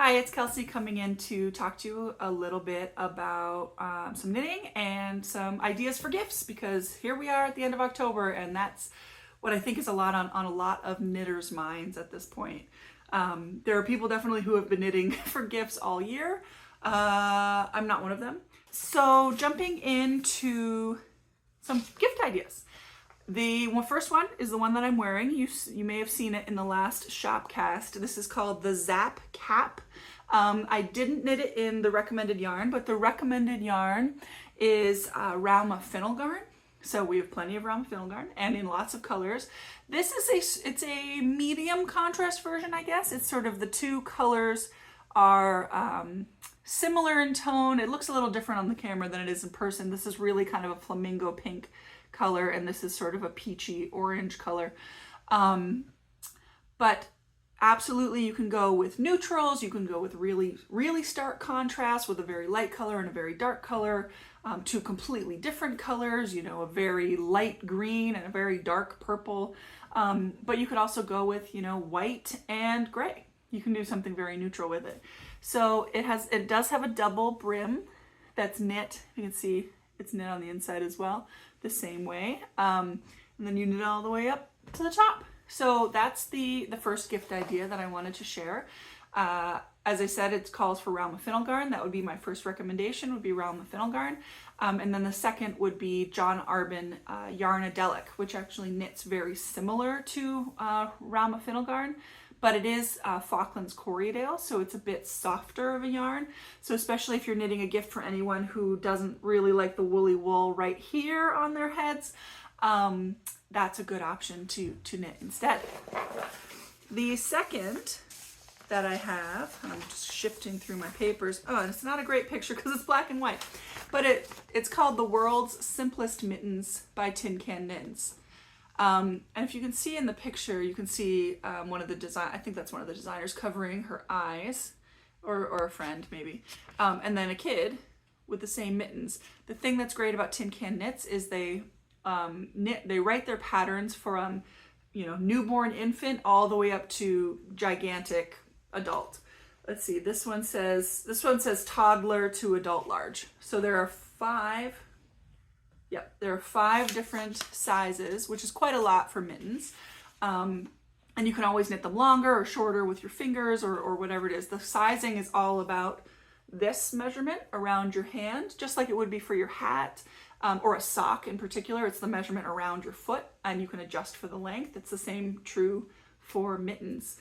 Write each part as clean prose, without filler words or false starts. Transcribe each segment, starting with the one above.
Hi, it's Kelsey coming in to talk to you a little bit about some knitting and some ideas for gifts, because here we are at the end of October and that's what I think is a lot on a lot of knitters' minds at this point. There are people definitely who have been knitting for gifts all year. I'm not one of them. So jumping into some gift ideas. The first one is the one that I'm wearing. You may have seen it in the last shop cast. This is called the Zap Cap. I didn't knit it in the recommended yarn, but the recommended yarn is Rauma Fennel yarn. So we have plenty of Rauma Fennel yarn and in lots of colors. This is it's a medium contrast version, I guess. It's sort of the two colors are similar in tone. It looks a little different on the camera than it is in person. This is really kind of a flamingo pink color, and this is sort of a peachy orange color. But absolutely you can go with neutrals, you can go with really stark contrast with a very light color and a very dark color, two completely different colors, you know, a very light green and a very dark purple. But you could also go with, you know, white and gray. You can do something very neutral with it. So it does have a double brim that's knit. You can see it's knit on the inside as well, the same way. And then you knit all the way up to the top. So that's the first gift idea that I wanted to share. As I said, it calls for Rauma Fennel yarn. That would be my first recommendation, would be Rauma Fennel yarn. And then the second would be John Arbin Yarnadelic, which actually knits very similar to Rauma Fennel yarn, but it is Falklands Corriedale, so it's a bit softer of a yarn. So especially if you're knitting a gift for anyone who doesn't really like the woolly wool right here on their heads, that's a good option to knit instead. The second that I have, and I'm just shifting through my papers. Oh, and it's not a great picture because it's black and white, but it's called The World's Simplest Mittens by tincanknits. And if you can see in the picture, you can see one of the I think that's one of the designers covering her eyes, or a friend maybe, and then a kid with the same mittens. The thing that's great about tincanknits is they write their patterns from, you know, newborn infant all the way up to gigantic adult. Let's see, this one says toddler to adult large. So there are five different sizes, which is quite a lot for mittens. And you can always knit them longer or shorter with your fingers or whatever it is. The sizing is all about this measurement around your hand, just like it would be for your hat or a sock in particular. It's the measurement around your foot, and you can adjust for the length. It's the same true for mittens.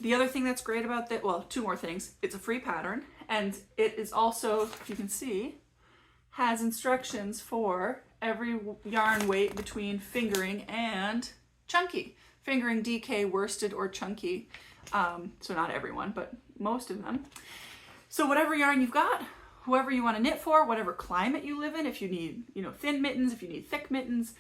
The other thing that's great about that, well, two more things. It's a free pattern, and it is also, if you can see, has instructions for every yarn weight between fingering and chunky. Fingering, DK, worsted, or chunky. So not everyone, but most of them. So whatever yarn you've got, whoever you want to knit for, whatever climate you live in, if you need, you know, thin mittens, if you need thick mittens,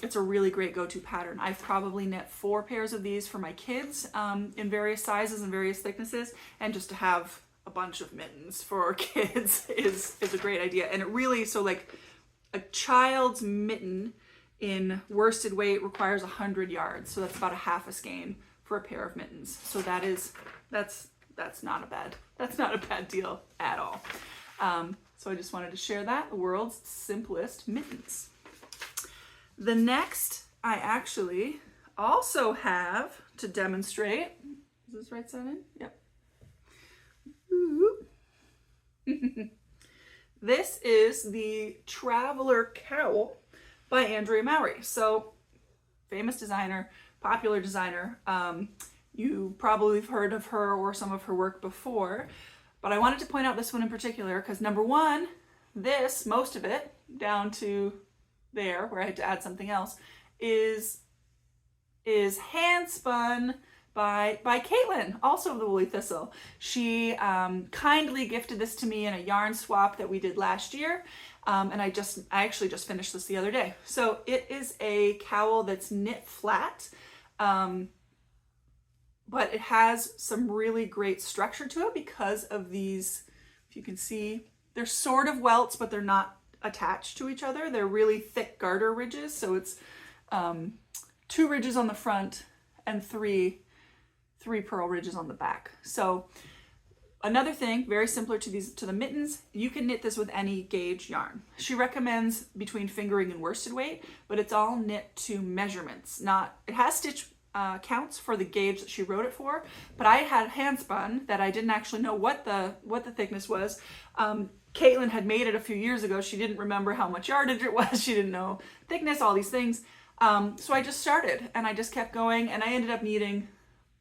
it's a really great go-to pattern. I've probably knit 4 pairs of these for my kids in various sizes and various thicknesses, and just to have a bunch of mittens for kids is a great idea. And it really, so like a child's mitten in worsted weight requires 100 yards. So that's about a half a skein for a pair of mittens. So that's not a bad deal at all. So I just wanted to share that, the world's simplest mittens. The next I actually also have to demonstrate. Is this right side in? Yep. This is the Traveler Cowl by Andrea Mowry. So famous designer, popular designer. You probably have heard of her or some of her work before, but I wanted to point out this one in particular because number one, most of it down to there where I had to add something else is hand spun by Caitlin, also of the Woolly Thistle. She kindly gifted this to me in a yarn swap that we did last year, and I actually just finished this the other day. So it is a cowl that's knit flat, but it has some really great structure to it because of these, if you can see, they're sort of welts, but they're not attached to each other. They're really thick garter ridges, so it's 2 ridges on the front and three 3 purl ridges on the back. So another thing, very similar to the mittens, you can knit this with any gauge yarn. She recommends between fingering and worsted weight, but it's all knit to measurements. It has stitch counts for the gauge that she wrote it for, but I had hand spun that I didn't actually know what the thickness was. Caitlin had made it a few years ago. She didn't remember how much yardage it was. She didn't know thickness, all these things. So I just started and I just kept going, and I ended up needing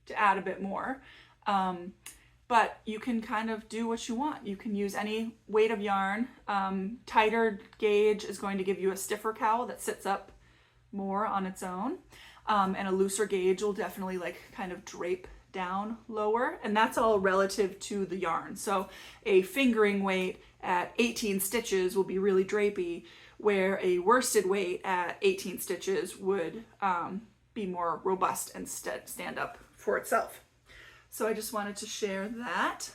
to add a bit more. But you can kind of do what you want. You can use any weight of yarn. Tighter gauge is going to give you a stiffer cowl that sits up more on its own. And a looser gauge will definitely like kind of drape down lower. And that's all relative to the yarn. So a fingering weight at 18 stitches will be really drapey, where a worsted weight at 18 stitches would be more robust and stand up for itself. So I just wanted to share that.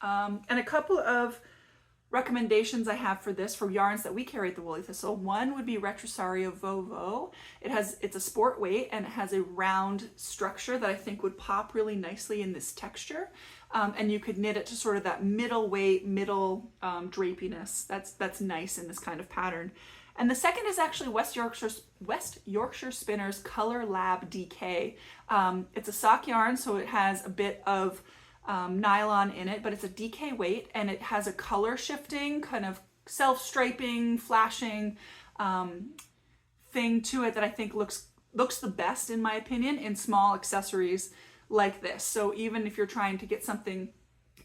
And a couple of recommendations I have for this, for yarns that we carry at the Woolly Thistle. One would be Retrosario Vovo. It's a sport weight and it has a round structure that I think would pop really nicely in this texture. And you could knit it to sort of that middle weight, middle drapiness. That's nice in this kind of pattern. And the second is actually West Yorkshire Spinners Color Lab DK. It's a sock yarn, so it has a bit of nylon in it, but it's a DK weight, and it has a color shifting, kind of self-striping, flashing thing to it that I think looks the best, in my opinion, in small accessories like this. So even if you're trying to get something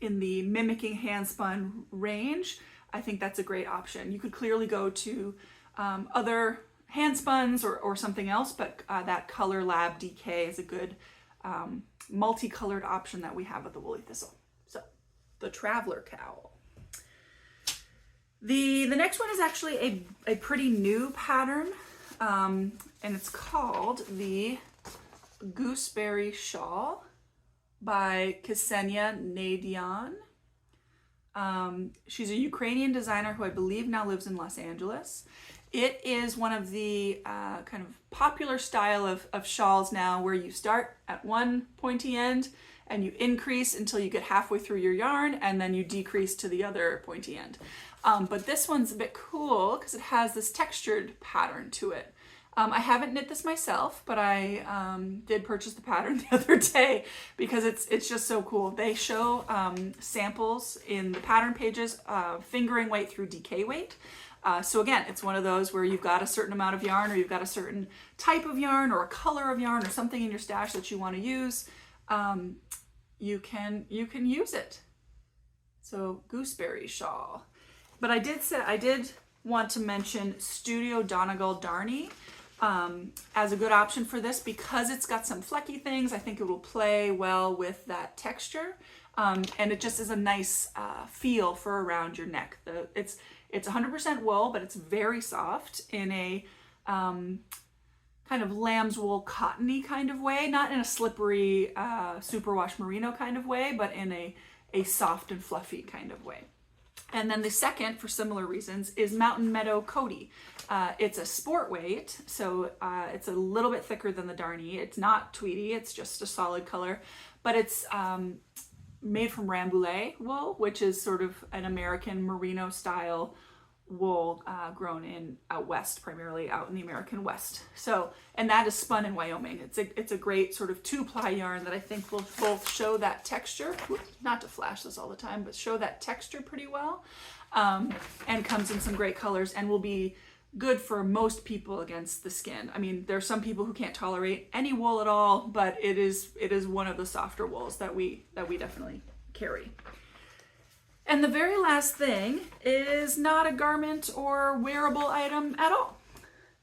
in the mimicking handspun range, I think that's a great option. You could clearly go to other handspuns or something else, but that Color Lab DK is a good multicolored option that we have at the Woolly Thistle. So the Traveler Cowl. The next one is actually a pretty new pattern, and it's called the Gooseberry Shawl by Ksenia Naidyon. She's a Ukrainian designer who I believe now lives in Los Angeles. It is one of the kind of popular style of shawls now, where you start at one pointy end and you increase until you get halfway through your yarn, and then you decrease to the other pointy end. But this one's a bit cool because it has this textured pattern to it. I haven't knit this myself, but I did purchase the pattern the other day because it's just so cool. They show samples in the pattern pages, fingering weight through DK weight. So again, it's one of those where you've got a certain amount of yarn, or you've got a certain type of yarn or a color of yarn or something in your stash that you want to use. You can use it. So Gooseberry Shawl. But I did want to mention Studio Donegal Darnie as a good option for this, because it's got some flecky things. I think it will play well with that texture, and it just is a nice feel for around your neck. It's 100% wool, but it's very soft in a kind of lamb's wool cottony kind of way, not in a slippery superwash merino kind of way, but in a soft and fluffy kind of way. And then the second, for similar reasons, is Mountain Meadow Cody. It's a sport weight, so it's a little bit thicker than the Darnie. It's not tweedy, it's just a solid color, but it's made from Rambouillet wool, which is sort of an American merino style wool grown out west, primarily out in the American West. So, and that is spun in Wyoming. It's a great sort of 2-ply yarn that I think will both show that texture, not to flash this all the time, but show that texture pretty well, and comes in some great colors and will be good for most people against the skin. I mean, there are some people who can't tolerate any wool at all, but it is one of the softer wools that we definitely carry. And the very last thing is not a garment or wearable item at all.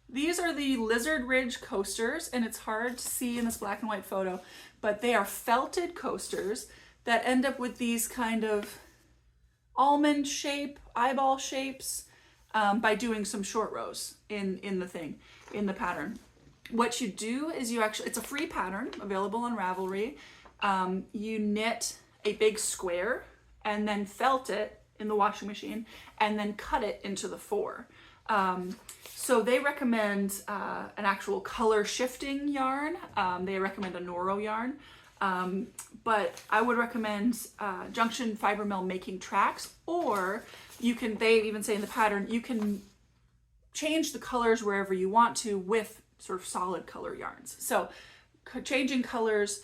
These are the Lizard Ridge coasters, and it's hard to see in this black and white photo, but they are felted coasters that end up with these kind of almond shape, eyeball shapes, by doing some short rows in the pattern. What you do is it's a free pattern available on Ravelry. You knit a big square and then felt it in the washing machine and then cut it into the 4. So they recommend an actual color shifting yarn. They recommend a Noro yarn. But I would recommend Junction Fiber Mill making tracks, or you can, they even say in the pattern, you can change the colors wherever you want to with sort of solid color yarns. So changing colors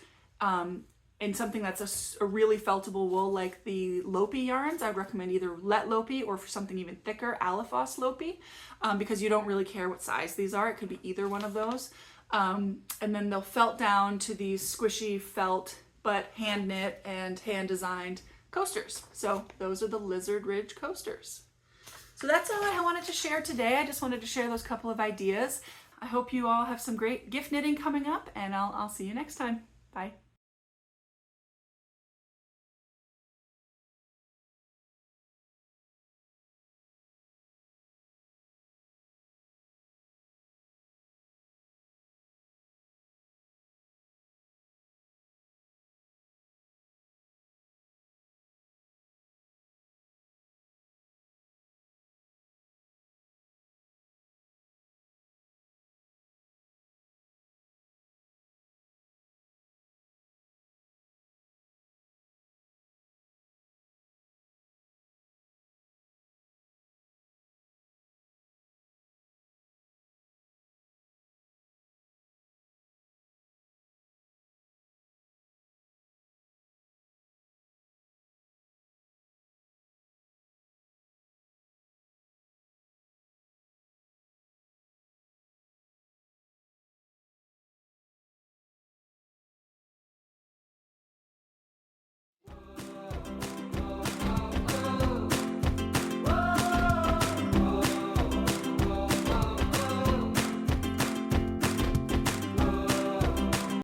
in something that's a really feltable wool like the Lopi yarns, I would recommend either Let Lopi or for something even thicker, Alifos Lopi, because you don't really care what size these are. It could be either one of those. And then they'll felt down to these squishy felt, but hand knit and hand designed coasters. So those are the Lizard Ridge coasters. So that's all I wanted to share today. I just wanted to share those couple of ideas. I hope you all have some great gift knitting coming up, and I'll see you next time. Bye.